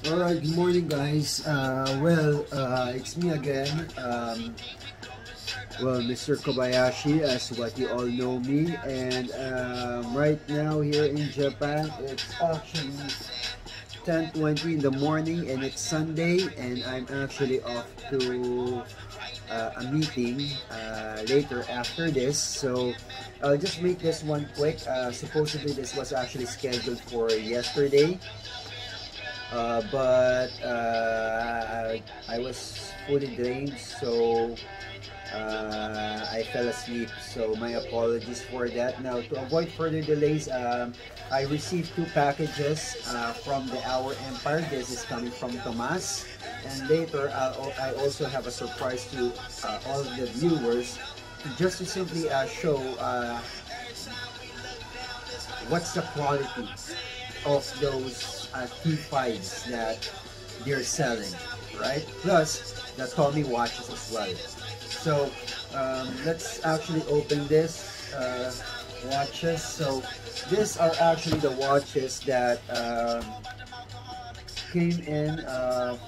Alright, good morning guys. It's me again. Mr. Kobayashi, as what you all know me, and right now here in Japan, it's actually 10:20 in the morning, and it's Sunday, and I'm actually off to a meeting later after this. So I'll just make this one quick. Supposedly this was actually scheduled for yesterday. But I was fully drained, so I fell asleep. So my apologies for that. Now, to avoid further delays, I received two packages from the Our Empire. This is coming from Tomas, and later I also have a surprise to all of the viewers, just to simply show what's the quality of those T5s that they're selling, right? Plus the Tommy watches as well. So let's actually open this watches. So these are actually the watches that came in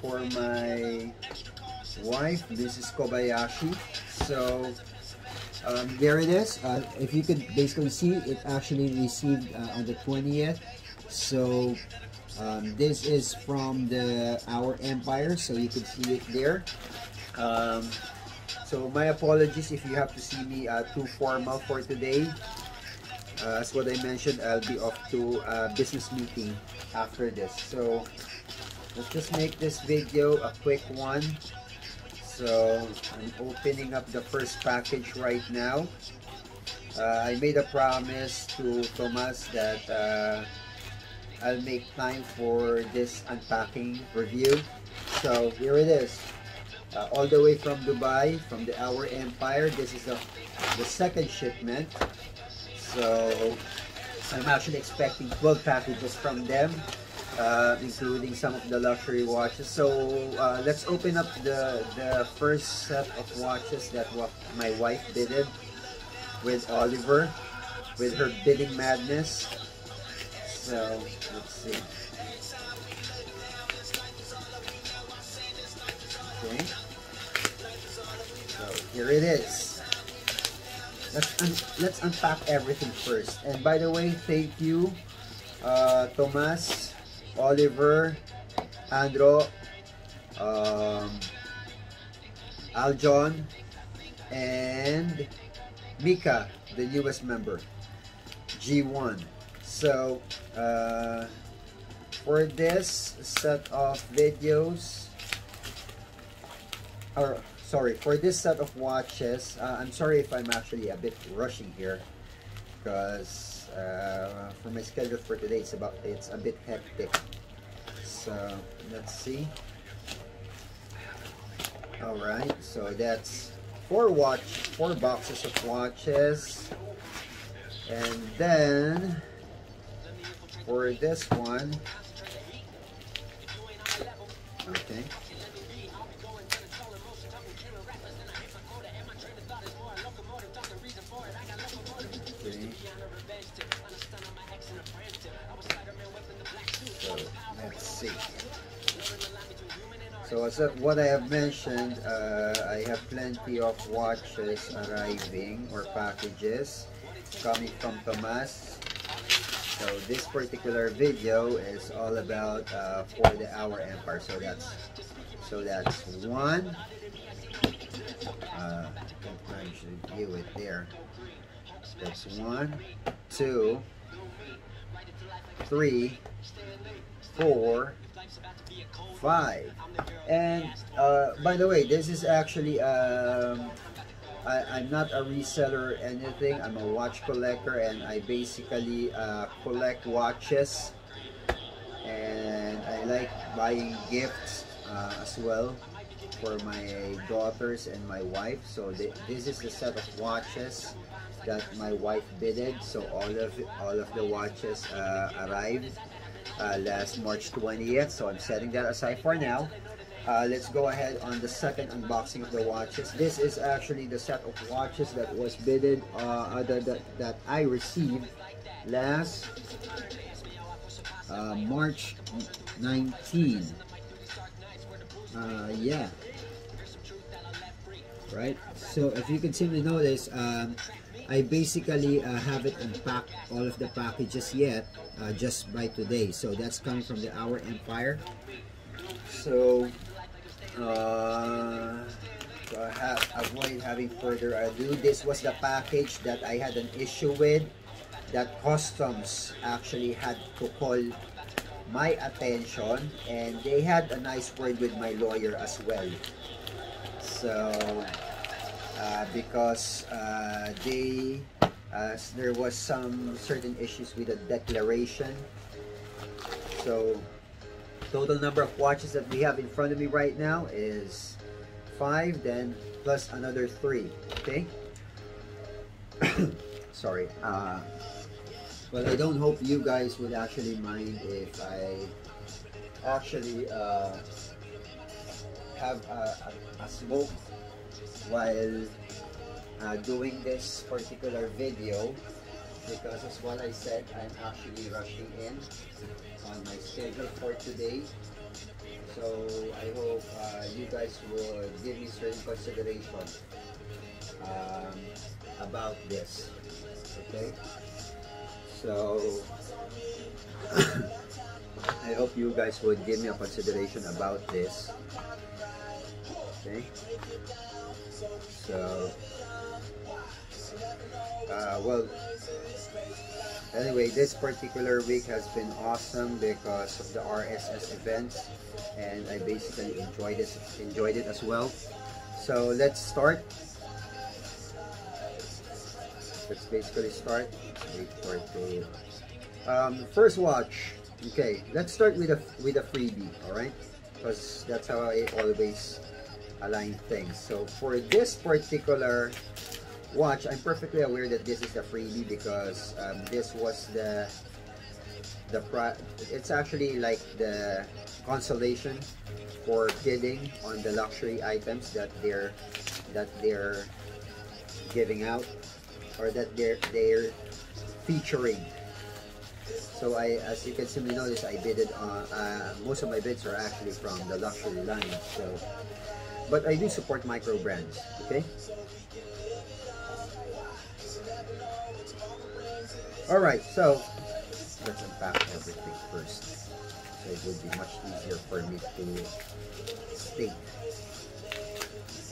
for my wife. This is Kobayashi. So there it is. If you could basically see, it actually received on the 20th. So this is from the Our Empire, so you can see it there. So my apologies if you have to see me too formal for today. As what I mentioned, I'll be off to a business meeting after this. So let's just make this video a quick one. So I'm opening up the first package right now. I made a promise to Thomas that I'll make time for this unpacking review. So here it is, all the way from Dubai, from the Our Empire. This is the second shipment. So I'm actually expecting 12 packages from them, including some of the luxury watches. So let's open up the first set of watches that my wife bidded with Oliver, with her bidding madness. So let's see. Okay. So here it is. Let's unpack everything first. And by the way, thank you, Tomas, Oliver, Andro, Aljon, and Mika, the newest member, G1. So for this set of videos, or sorry, for this set of watches, I'm sorry if I'm actually a bit rushing here, because for my schedule for today it's a bit hectic. So let's see. All right, so that's four boxes of watches, and then for this one, okay. So let's see. So as what I have mentioned, I have plenty of watches arriving, or packages coming from Tomas. So this particular video is all about for the Our Empire. So that's one. I should view it there. That's 1, 2, 3, 4, 5. And by the way, this is actually I'm not a reseller or anything. I'm a watch collector, and I basically collect watches, and I like buying gifts as well for my daughters and my wife. So this is the set of watches that my wife bidded. So all of the watches arrived last March 20th. So I'm setting that aside for now. Let's go ahead on the second unboxing of the watches. This is actually the set of watches that was bidded, that I received last March 19. Yeah, right. So if you can simply notice, I basically haven't unpacked all of the packages yet, just by today. So that's coming from the Our Empire. So avoid having further ado, this was the package that I had an issue with, that customs actually had to call my attention, and they had a nice word with my lawyer as well. So because there was some certain issues with the declaration. So total number of watches that we have in front of me right now is 5, then plus another 3. Okay. Sorry. Well, I don't hope you guys would actually mind if I actually have a smoke while doing this particular video, because as what I said, I'm actually rushing in on my schedule for today. So I hope you guys will give me certain consideration about this. Okay. So I hope you guys would give me a consideration about this. Okay. So well, anyway, this particular week has been awesome because of the RSS events, and I basically enjoyed it as well. So let's start. Let's basically start. Wait for it to first watch. Okay, let's start with a freebie. All right, because that's how I always align things. So for this particular watch, I'm perfectly aware that this is the freebie because this was it's actually like the consolation for bidding on the luxury items that they're giving out, or that they're featuring. So as you can simply notice, I bidded on most of my bids are actually from the luxury line. So, but I do support micro brands. Okay. All right. So let's unpack everything first, so it would be much easier for me to state.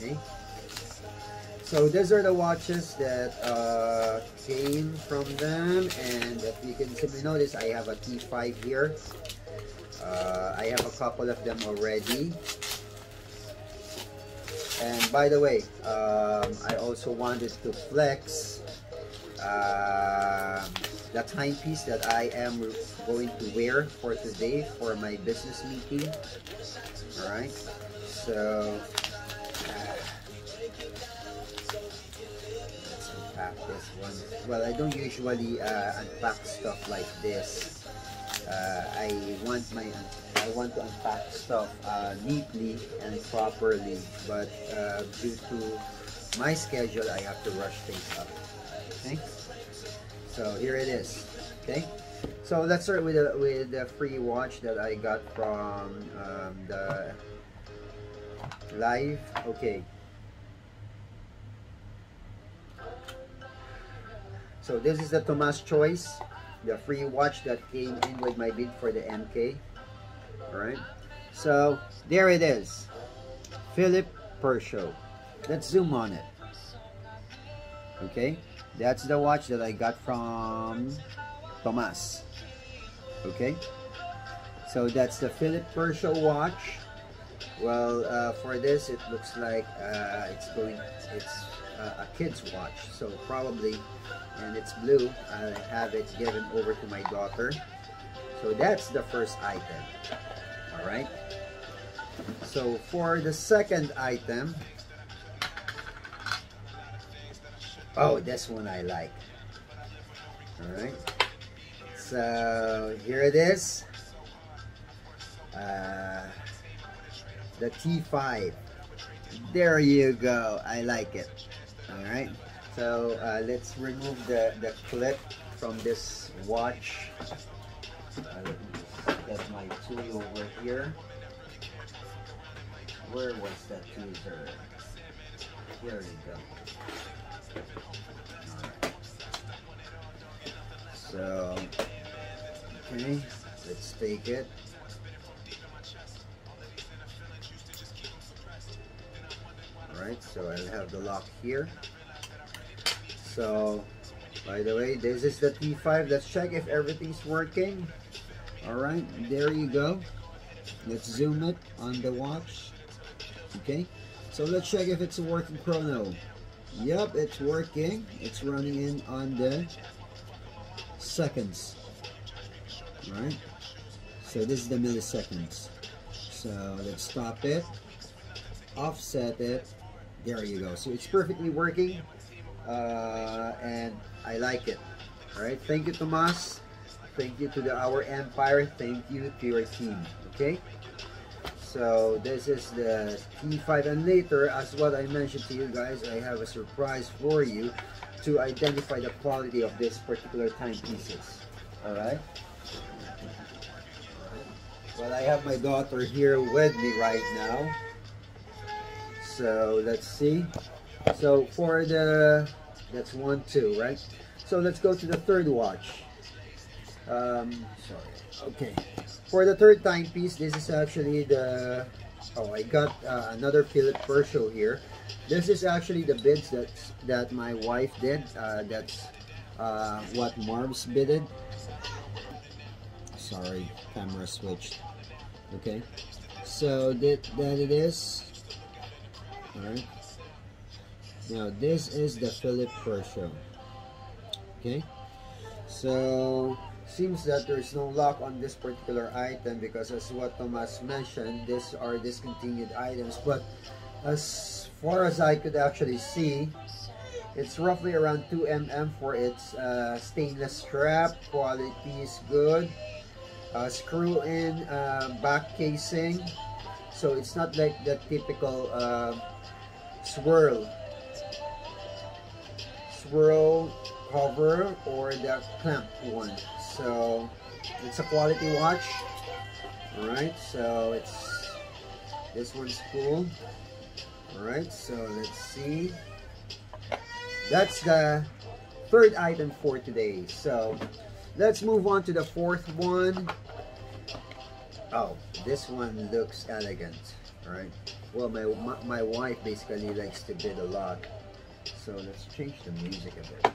Okay. So these are the watches that came from them, and if you can simply notice, I have a T5 here. I have a couple of them already. And by the way, I also wanted to flex the timepiece that I am going to wear for today for my business meeting. All right, so this one. Well, I don't usually unpack stuff like this. I want to unpack stuff neatly and properly, but due to my schedule, I have to rush things up. Okay, so here it is. Okay, so let's start with the free watch that I got from the live. Okay. So this is the Thomas Choice, the free watch that came in with my bid for the MK. Alright, so there it is, Philippe Peugeot. Let's zoom on it. Okay, that's the watch that I got from Thomas. Okay, so that's the Philippe Peugeot watch. Well, for this, it looks like it's a kid's watch, so probably, and it's blue. I have it given over to my daughter. So that's the first item. All right, so for the second item, oh, this one I like. All right, so here it is, the T5. There you go, I like it. All right, so let's remove the clip from this watch. Let me just my tool over here. Where was that tweezer? Here we go. Alright. So, okay, let's take it. Alright, so I'll have the lock here. So, by the way, this is the T5. Let's check if everything's working. Alright, there you go. Let's zoom it on the watch. Okay, so let's check if it's a working chrono. Yep, it's working. It's running in on the seconds. Right, so this is the milliseconds. So let's stop it, offset it. There you go. So it's perfectly working, and I like it. All right, thank you, Tomas. Thank you to the Our Empire. Thank you to your team. Okay. So this is the T5, and later, as what I mentioned to you guys, I have a surprise for you to identify the quality of this particular timepieces. Alright? Well, I have my daughter here with me right now. So let's see. So for the, that's 1, 2, right? So let's go to the third watch. Sorry. Okay. For the third timepiece, this is actually the, oh, I got another Philip Pershaw here. This is actually the bids that my wife did. That's what Marv's bidded. Sorry, camera switched. Okay, so that it is. All right. Now this is the Philip Pershaw. Okay, so seems that there's no lock on this particular item because, as what Tomas mentioned, these are discontinued items, but as far as I could actually see, it's roughly around 2 mm for its stainless strap. Quality is good. Screw in back casing, so it's not like the typical swirl cover or the clamp one. So it's a quality watch. Alright, so it's, this one's cool. Alright, so let's see. That's the third item for today. So let's move on to the fourth one. Oh, this one looks elegant. Alright, well, my wife basically likes to bid a lot, so let's change the music a bit.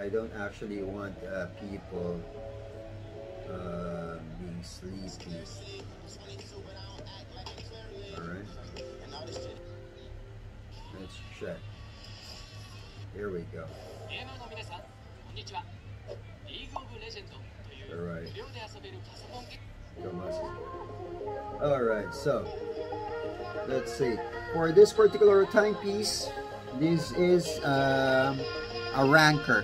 I don't actually want people being sleepy. Alright, let's check. Here we go. Alright. Alright, so let's see. For this particular timepiece, this is a Ranker.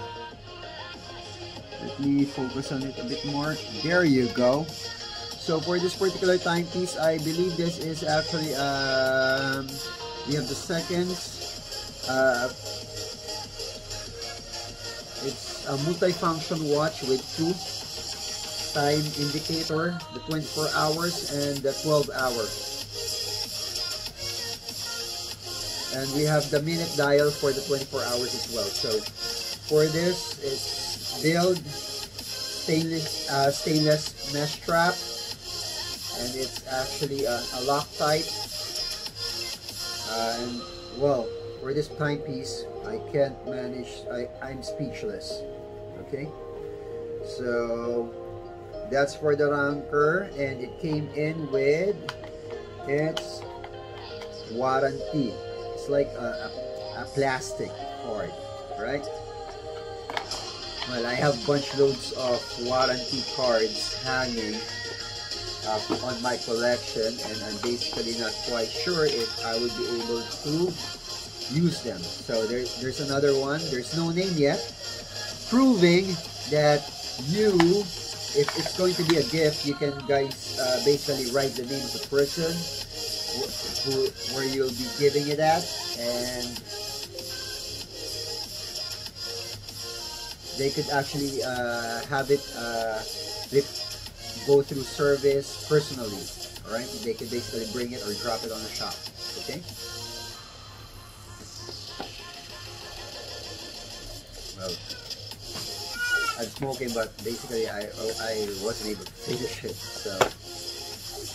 Let me focus on it a bit more. There you go. So for this particular timepiece, I believe this is actually we have the seconds. It's a multi-function watch with 2 time indicator, the 24 hours and the 12 hours. And we have the minute dial for the 24 hours as well. So for this, it's build stainless mesh strap, and it's actually a Loctite. And well, for this timepiece, I can't manage. I'm speechless. Okay, so that's for the Ranker, and it came in with its warranty. It's like a plastic card, right? Well, I have bunch loads of warranty cards hanging on my collection, and I'm basically not quite sure if I would be able to use them. So there's another one. There's no name yet, proving that you, if it's going to be a gift, you can guys basically write the name of the person where you'll be giving it at, and they could actually have it go through service personally. All right, they could basically bring it or drop it on the shop. Okay. Well, I'm smoking, but basically I wasn't able to finish it, so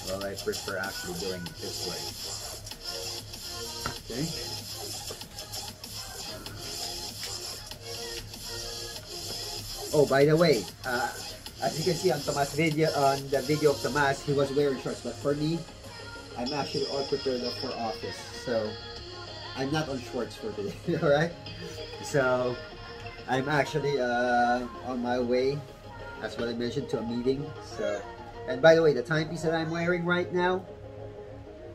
well, I prefer actually doing it this way. Okay. Oh, by the way, as you can see on Tomas video, on the video of Tomas, he was wearing shorts, but for me, I'm actually all prepared up for office, so I'm not on shorts for today. All right, so I'm actually on my way, as what I mentioned, to a meeting. So, and by the way, the timepiece that I'm wearing right now,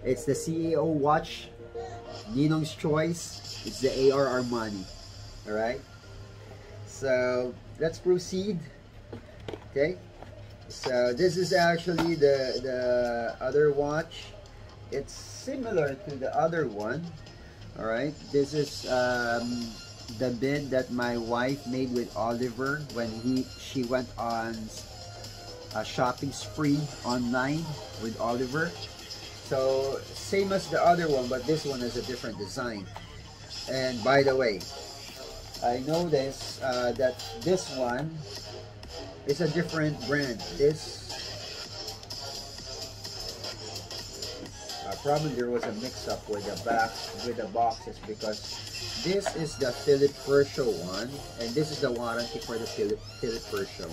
it's the CEO watch, Ninong's Choice. It's the AR Armani. All right, so let's proceed. Okay, so this is actually the other watch. It's similar to the other one. All right, this is the bid that my wife made with Oliver when she went on a shopping spree online with Oliver. So same as the other one, but this one has a different design. And by the way, I noticed that this one is a different brand. This probably there was a mix-up with the boxes, because this is the Philip Pershaw one, and this is the warranty for the Philip Pershaw,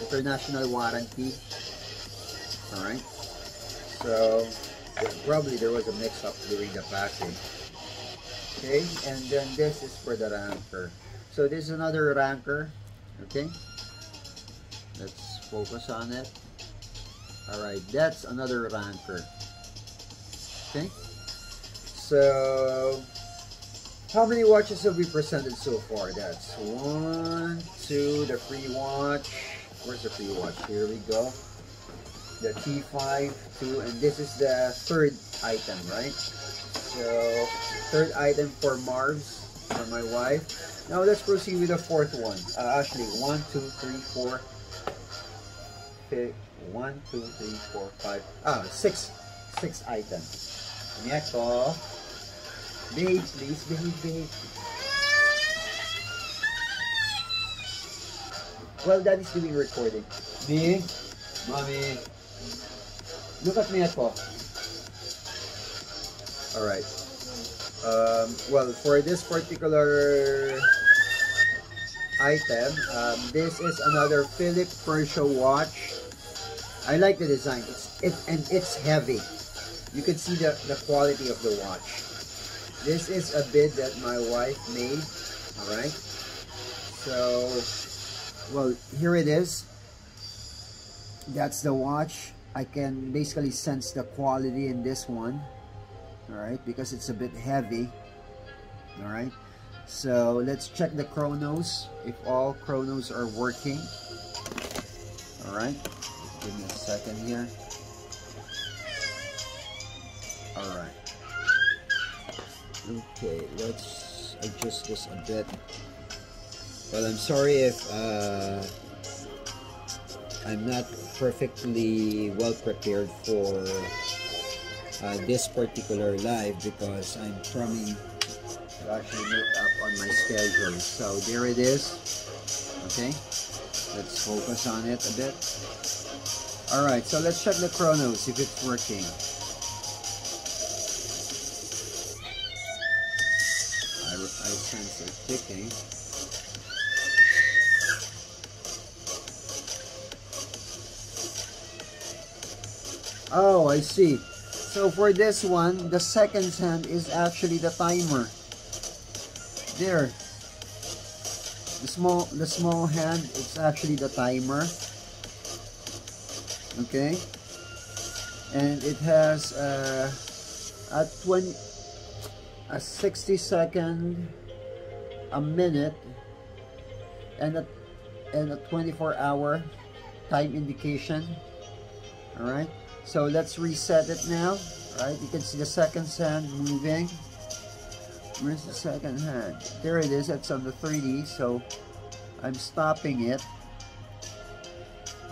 international warranty. All right, so probably there was a mix-up during the packing. Okay, and then this is for the Ranker. So this is another Ranker. Okay, let's focus on it. All right, that's another Ranker. Okay, so how many watches have we presented so far? That's 1, 2, the free watch. Where's the free watch? Here we go. The T5, 2, and this is the third item, right? So third item for Marv's, for my wife. Now let's proceed with the fourth one. Actually, 1, 2, 3, 4. 1, 2, 3, 4, 5. 6 items. Neko, babe, please, babe. Well, Daddy's doing recording. Me, mommy, look at me, Neko. All right. Well, for this particular item, this is another Philip Pershaw watch. I like the design. It's heavy. You can see the quality of the watch. This is a bid that my wife made. All right. So, well, here it is. That's the watch. I can basically sense the quality in this one. All right, because it's a bit heavy. All right. So let's check the chronos. If all chronos are working. All right. Give me a second here. Alright. Okay, let's adjust this a bit. Well, I'm sorry if I'm not perfectly well prepared for this particular live, because I'm trying to actually look up on my schedule. So there it is. Okay, let's focus on it a bit. Alright, so let's check the chronos if it's working. I sense it ticking. Oh, I see. So for this one, the second hand is actually the timer. There. The small hand, it's actually the timer. Okay. And it has a 60 second, a minute, and a 24-hour time indication. All right, so let's reset it now. All right, you can see the second hand moving. Where's the second hand? There it is. It's on the 3D. So I'm stopping it.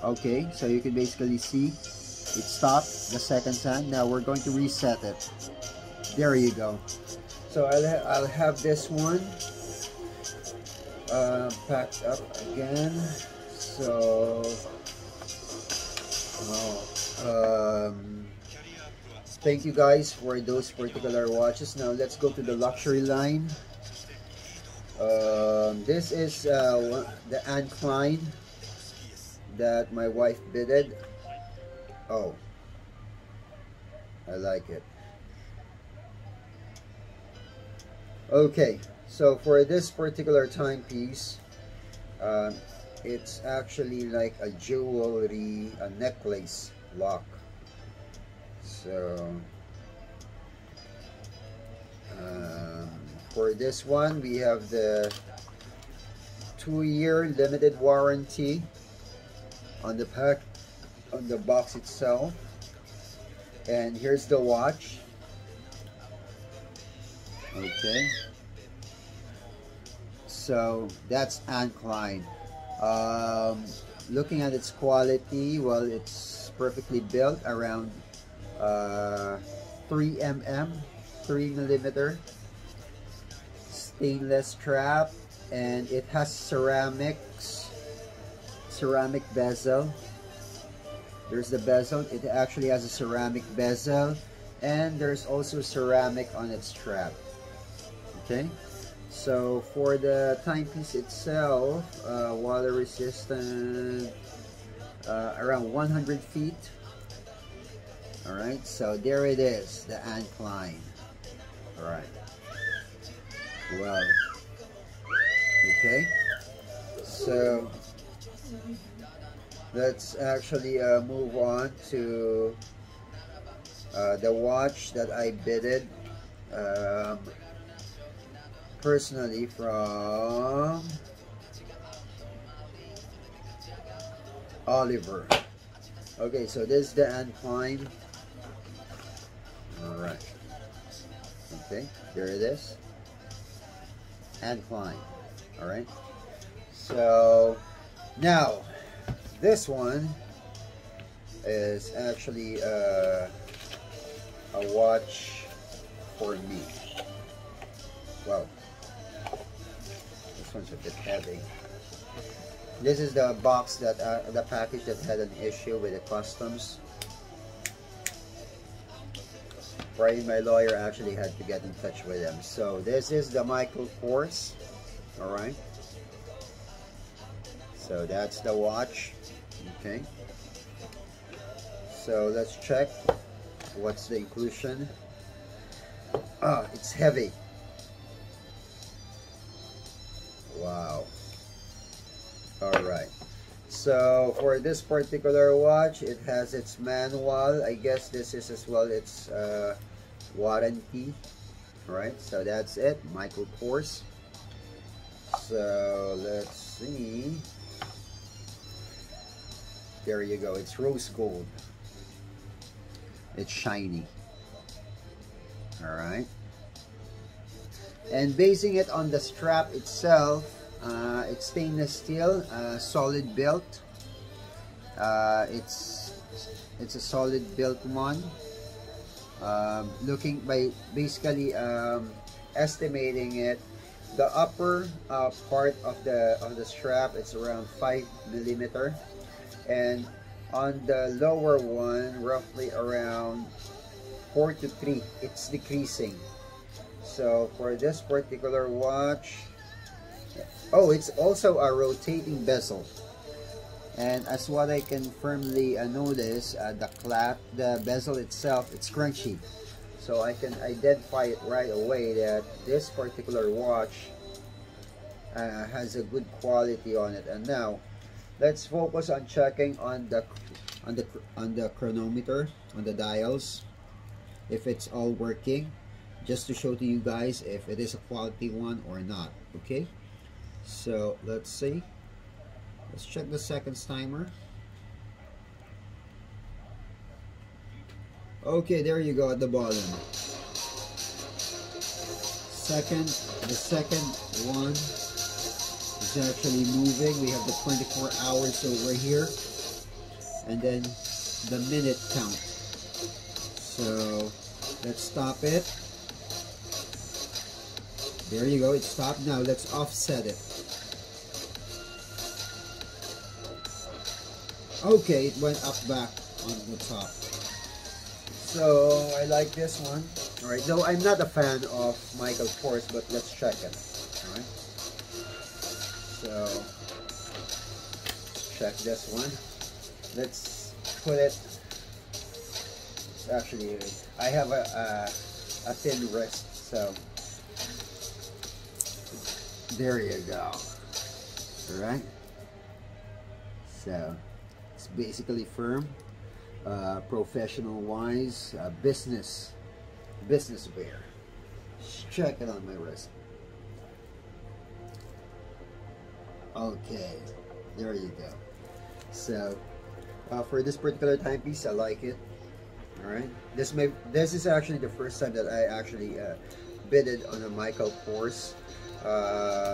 Okay, so you can basically see it stopped the second time. Now we're going to reset it. There you go. So I'll have this one packed up again. So thank you guys for those particular watches. Now let's go to the luxury line. This is the Anne Klein that my wife bidded. Oh, I like it. Okay, so for this particular timepiece, it's actually like a jewelry, a necklace lock. So for this one, we have the 2-year limited warranty on the box itself. And here's the watch. Okay, so that's Anne Klein. Looking at its quality, well, it's perfectly built around 3mm stainless strap, and it has ceramic bezel. There's the bezel. It actually has a ceramic bezel, and there's also ceramic on its strap. Okay, so for the timepiece itself, water resistant, around 100 feet. All right, so there it is, the Anne Klein. All right, well, okay, so let's actually move on to the watch that I bidded personally from Oliver. Okay, so this is the Anne Klein. All right, okay, there it is, Anne Klein. All right, so now this one is actually a watch for me. Wow, this one's a bit heavy. This is the box that the package that had an issue with the customs. Brian, my lawyer, actually had to get in touch with them. So this is the Michael Kors. All right, so that's the watch. Okay, so let's check what's the inclusion. It's heavy. Wow. All right, so for this particular watch, it has its manual. I guess this is as well its warranty. All right, so that's it, Michael Kors. So let's see. There you go, it's rose gold. It's shiny. All right, and basing it on the strap itself, it's stainless steel, solid built. It's a solid built one. Looking by basically estimating it, the upper part of the strap, it's around 5mm, and on the lower one, roughly around 4 to 3. It's decreasing. So for this particular watch, oh, it's also a rotating bezel, and as what I can firmly notice, the bezel itself, it's crunchy, so I can identify it right away that this particular watch has a good quality on it. And now let's focus on checking on the chronometer, on the dials, if it's all working, just to show to you guys if it is a quality one or not. Okay, so let's see. Let's check the seconds timer. Okay, there you go at the bottom. The second one, the is actually moving. We have the 24 hours over here, and then the minute count. So let's stop it. There you go, it stopped. Now let's offset it. Okay, it went up back on the top. So I like this one. Alright, though I'm not a fan of Michael Kors, but let's check it. Alright. So check this one. Let's put it. It's actually, I have a thin wrist, so there you go. Alright. So it's basically firm. Professional wise, business wear. Just check it on my wrist. Okay, there you go. So for this particular timepiece, I like it. All right, this is actually the first time that I actually bidded on a Michael Kors.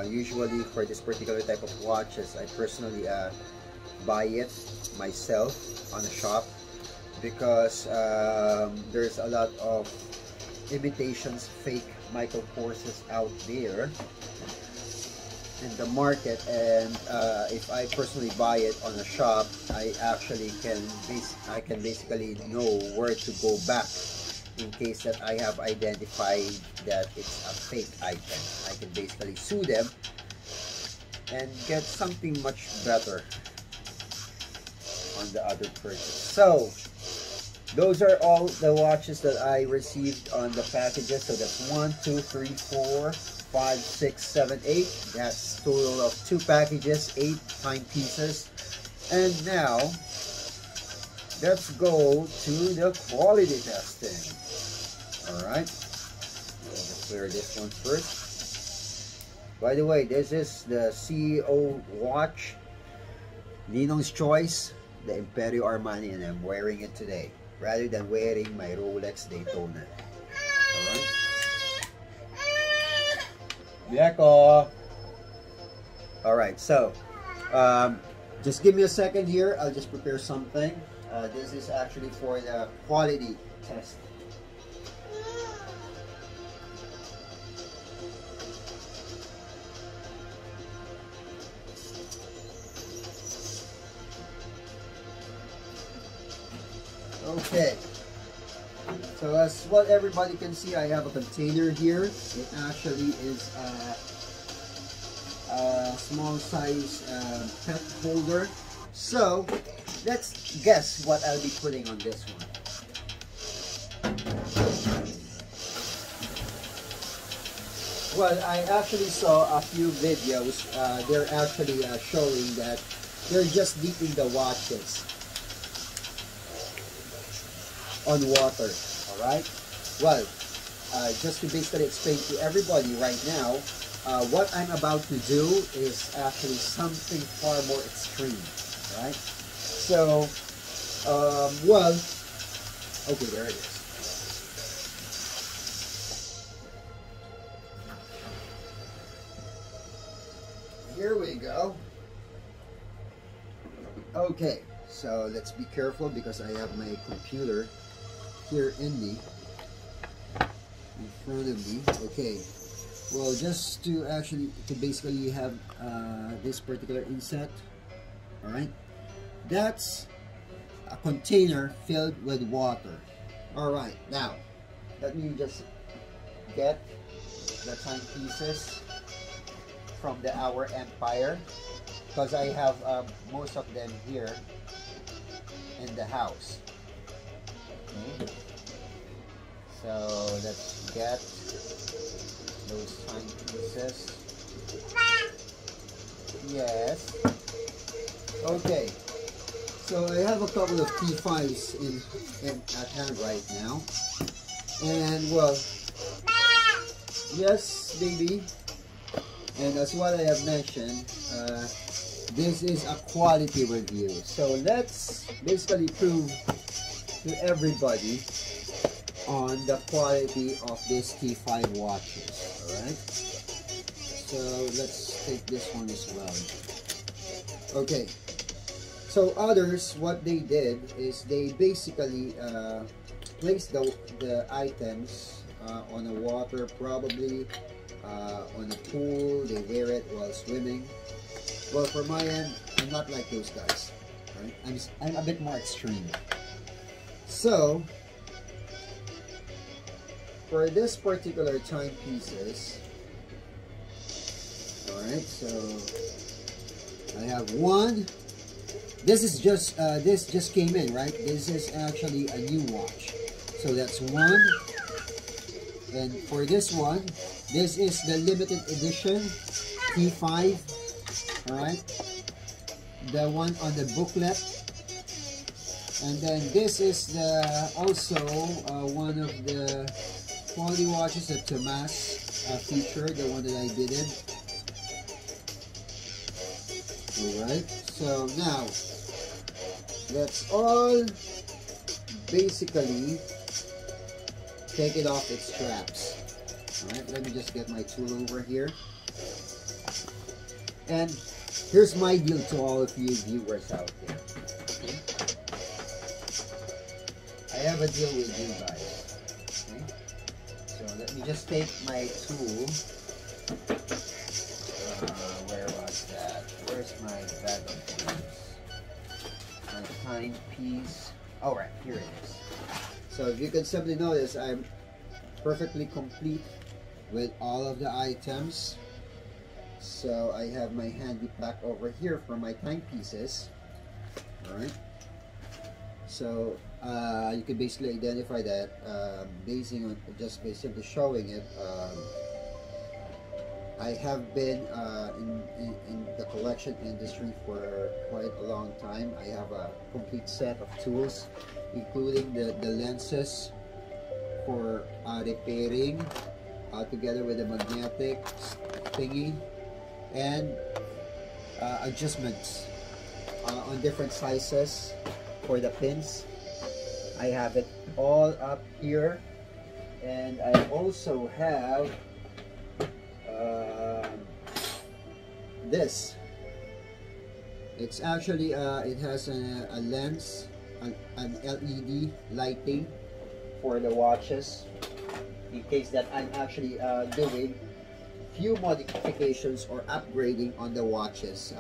Usually for this particular type of watches, I personally buy it myself on a shop, because there's a lot of imitations, fake Michael Korses out there in the market, and if I personally buy it on a shop, I actually can basically know where to go back in case that I have identified that it's a fake item. I can basically sue them and get something much better on the other purchase. So those are all the watches that I received on the packages. So that's 1, 2, 3, 4, 5, 6, 7, 8. That's a total of 2 packages, 8 timepieces. And now let's go to the quality testing. Alright, let's clear this one first. By the way, this is the CEO watch, Ninong's Choice, the Imperio Armani, and I'm wearing it today rather than wearing my Rolex Daytona. Alright? Bieko! Alright, so just give me a second here. I'll just prepare something. This is actually for the quality test. Okay, so as what everybody can see, I have a container here. It actually is a small size pet holder. So let's guess what I'll be putting on this one. Well, I actually saw a few videos. They're actually showing that they're just dipping the watches on water. Alright, well, just to basically explain to everybody right now, what I'm about to do is actually something far more extreme. Right? So well, okay, there it is. Here we go. Okay, so let's be careful because I have my computer here in front of me. Okay, well, just to basically have this particular inset. All right, that's a container filled with water. All right, now let me just get the timepieces from the Hour Empire, because I have most of them here in the house. Okay. So let's get those timepieces. Yes. Okay. So I have a couple of T5s at hand right now. And well, yes, baby. And as what I have mentioned, this is a quality review. So let's basically prove to everybody on the quality of these T5 watches. Alright, So let's take this one as well. Okay. So others, what they did is they basically placed the items on a water, probably on a pool. They wear it while swimming. Well, for my end, I'm not like those guys. Right? I'm a bit more extreme. So for this particular timepieces, all right. So I have one. This is just this just came in, right? This is actually a new watch. So that's one. And for this one, this is the limited edition T5. All right. The one on the booklet. And then this is the also one of the quality watches that Tomas featured, the one that I did it. All right. So now, let's all basically take it off its straps. Alright, let me just get my tool over here. And here's my deal to all of you viewers out there. Okay? I have a deal with you guys. Okay? So let me just take my tool. Where was that? Where's my bag of tools? My timepiece. Alright, here it is. So if you can simply notice, I'm perfectly complete with all of the items. So I have my handy pack over here for my timepieces. Alright. So you can basically identify that basing on just by simply showing it. I have been in the collection industry for quite a long time. I have a complete set of tools, including the lenses for repairing, together with the magnetic thingy, and adjustments on different sizes for the pins. I have it all up here, and I also have this. It's actually it has a lens, an LED lighting for the watches, in case that I'm actually doing few modifications or upgrading on the watches,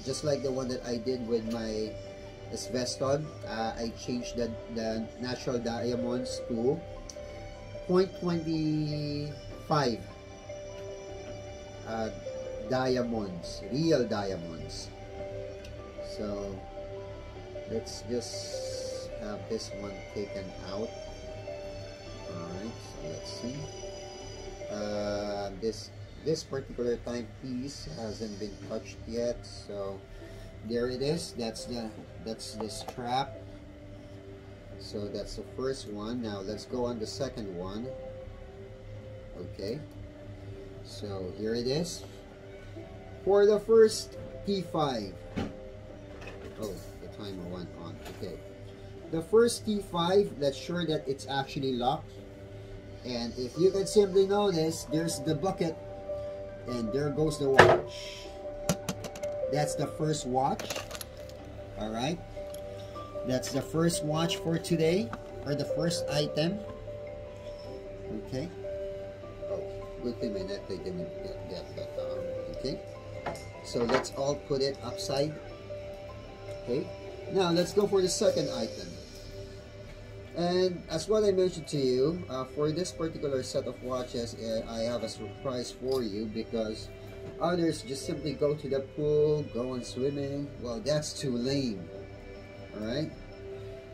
just like the one that I did with my Sveston. I changed the natural diamonds to 0.25 diamonds, real diamonds. So let's just have this one taken out. Alright, so let's see. This particular timepiece hasn't been touched yet, so there it is. That's the strap. So that's the first one. Now let's go on the second one. Okay, so here it is. For the first T5, oh, the timer went on. Okay, the first T5, let's sure that it's actually locked. And if you can simply notice, there's the bucket, and there goes the watch. That's the first watch. All right, that's the first watch for today, or the first item. Okay. Oh, good thing my net they didn't get that down. Okay. So let's all put it upside. Okay. Now let's go for the second item. And as what I mentioned to you, for this particular set of watches, I have a surprise for you, because others just simply go to the pool, go on swimming. Well, that's too lame. Alright?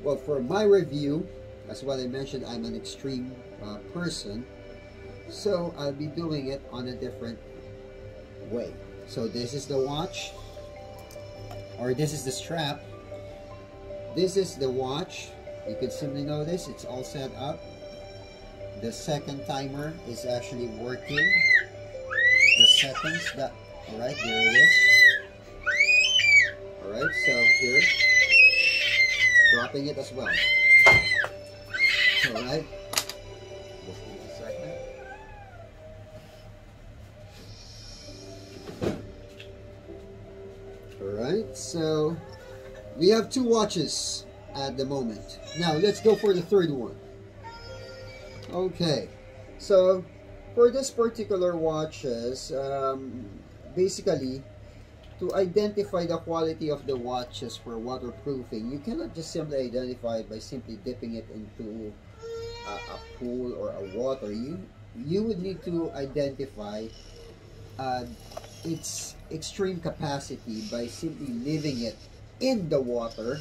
Well, for my review, as what I mentioned, I'm an extreme person. So I'll be doing it on a different way. So this is the watch, or this is the strap. This is the watch. You can simply notice it's all set up. The second timer is actually working. The seconds that, alright, there it is. Alright, so here, dropping it as well. Alright, just give me a second. we have 2 watches at the moment. Now let's go for the third one. Okay, so for this particular watches, basically to identify the quality of the watches for waterproofing, you cannot just simply identify it by simply dipping it into a pool or a water. You would need to identify its extreme capacity by simply leaving it in the water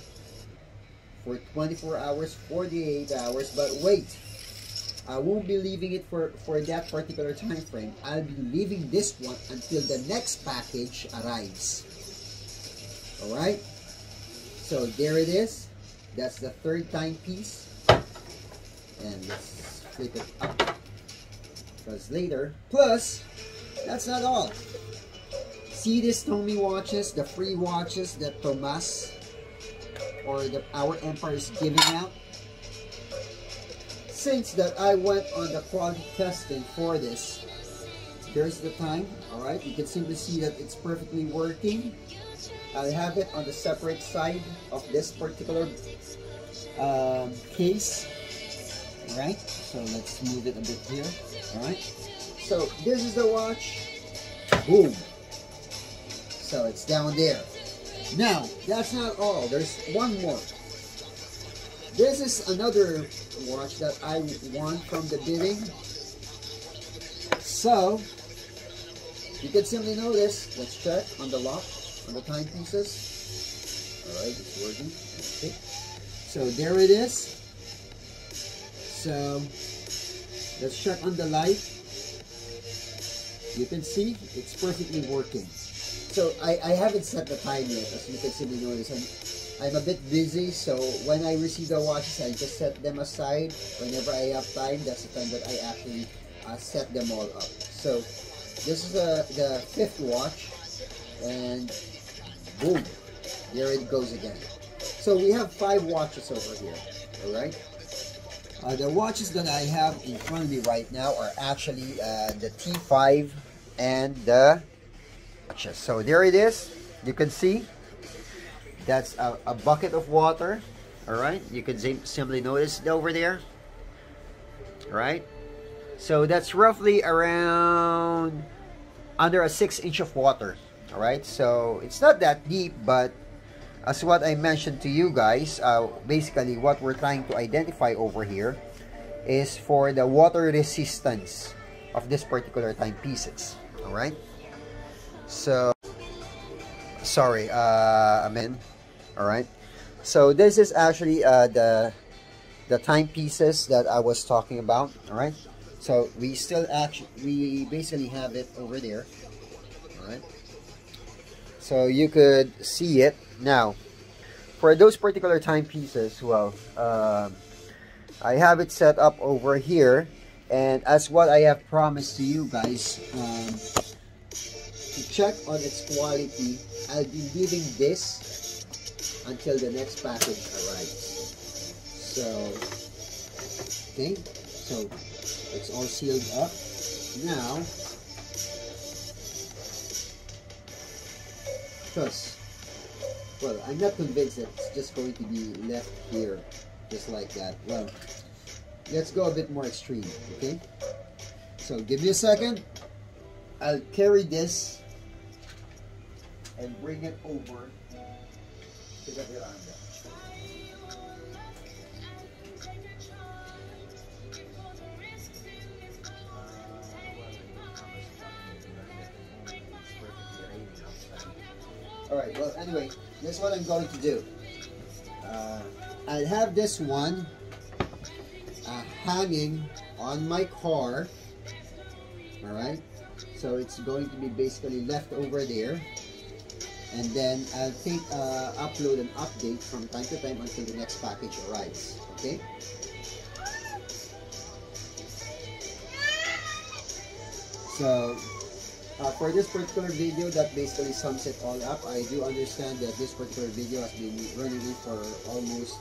for 24 hours, 48 hours. But wait, I won't be leaving it for that particular time frame. I'll be leaving this one until the next package arrives. Alright, so there it is. That's the third timepiece. And let's flip it up, because later, plus that's not all. See these Tommy watches, the free watches that Tomas or our Empire is giving out? Since that I went on the quality testing for this, there's the time. Alright, you can simply see that it's perfectly working. I have it on the separate side of this particular case. Alright, so let's move it a bit here. Alright, so this is the watch. Boom. So it's down there. Now, that's not all. There's one more. This is another watch that I won from the bidding. So, you can simply notice. Let's check on the lock, on the timepieces. Alright, it's working. Okay. So there it is. So, let's check on the light. You can see it's perfectly working. So I haven't set the time yet, as you can simply notice. I'm a bit busy, so when I receive the watches, I just set them aside. Whenever I have time, that's the time that I actually set them all up. So this is the 5th watch, and boom, there it goes again. So we have 5 watches over here. All right. The watches that I have in front of me right now are actually the T5 and the watches. So there it is. You can see that's a bucket of water. All right, you can simply notice it over there. All right, so that's roughly around under a 6-inch of water. All right, so it's not that deep, but as what I mentioned to you guys, basically what we're trying to identify over here is for the water resistance of this particular timepieces. All right, so sorry, amen. All right, so this is actually the timepieces that I was talking about. All right, so we basically have it over there. All right, so you could see it now. For those particular timepieces, well, I have it set up over here, and as what I have promised to you guys, to check on its quality, I'll be leaving this until the next package arrives. So, okay, so it's all sealed up. Now, because, well, I'm not convinced that it's just going to be left here just like that. Well, let's go a bit more extreme, okay? So give me a second. I'll carry this and bring it over to the veranda. Alright, well, anyway, this is what I'm going to do. I'll have this one hanging on my car. Alright, so it's going to be basically left over there. And then I'll upload an update from time to time until the next package arrives. Okay? So, for this particular video, that basically sums it all up. I do understand that this particular video has been running in for almost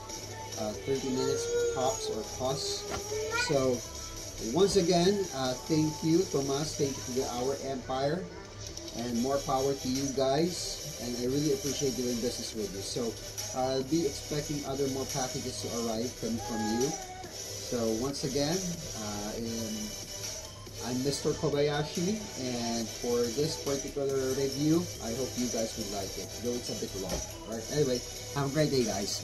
30 minutes tops or plus. So once again, thank you, Tomas. Thank you to our Empire and more power to you guys, and I really appreciate doing business with you. So I'll be expecting other more packages to arrive from you. So once again, I'm Mr. Kobayashi, and for this particular review, I hope you guys would like it, though it's a bit long. Alright, anyway, have a great day, guys.